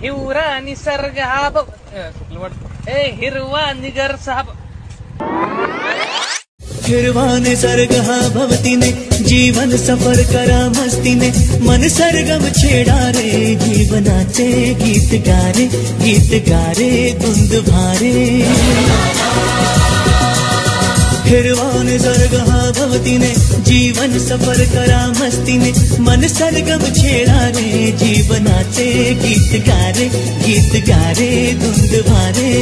हिवरा निसर्ग हा कुठलं वाटत हिरवा निगर साहब हिरवा निसर्ग हा भवतीने जीवन सफर करा मस्तीने मन सरगम छेडा रे जीवनाचे गीत गारे धुंद भारे हिरवा निसर्ग हा भवतीने जीवन सफर करा मस्तीने मन सरगम छेडा रे जीवनाचे गीत गारे धुंद भारे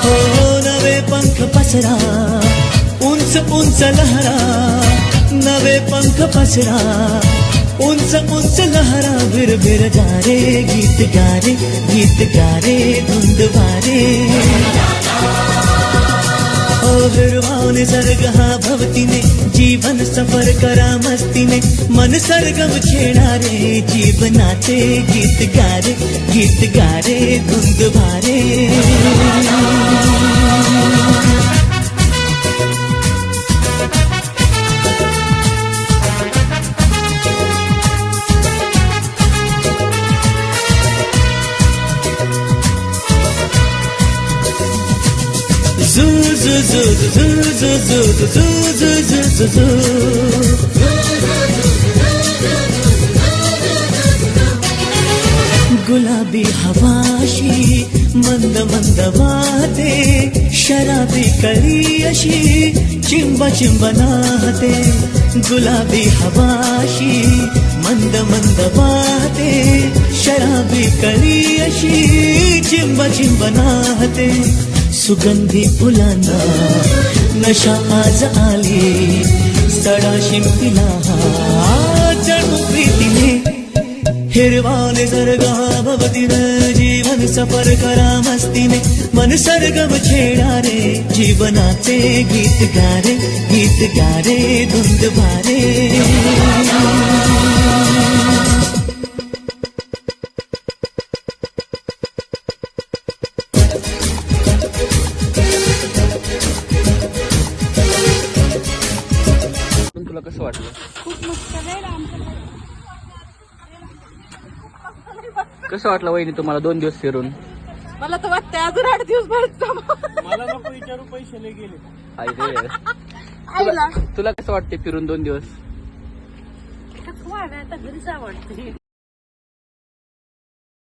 हो नवे पंख पसरा उंच उंच लहरा नवे पंख पसरा उंच लहरा बिर जा रे गीत गारे धुंद भारे ओ हिरवा निसर्ग हा भवतीने जीवन सफर करा मस्तीने मन सरगम छेडा रे जीवनाचे गीत गारे धुंद भारे Zoo zoo zoo zoo zoo zoo zoo zoo zoo zoo गुलाबी हवाशी मंद मंद वाहते शराबी कळी अशी चिंब नाहते गुलाबी हवाशी मंद मंद वाहते शराबी कळी अशी चिंब नाहते सुगंधी फुलांना नशा आज आली सडा शिंपीला जणू प्रीतीने हिरवा निसर्ग हा भवतीने जीवन सफर करा मस्तीने मन सरगम छेडा रे जीवनाचे गीत गारे धुंद भारे तुला कसं वाटलं? खूप मस्त कसं वाटलं वहिनी तुम्हाला 2 दिवस फिरून? मला तर वाटतंय अजून 8 दिवस भरतो मला नको विचारू पैसे लय गेले. आई रे आईला तुला कसं वाटते फिरून 2 दिवस? आता घरीच आवडते.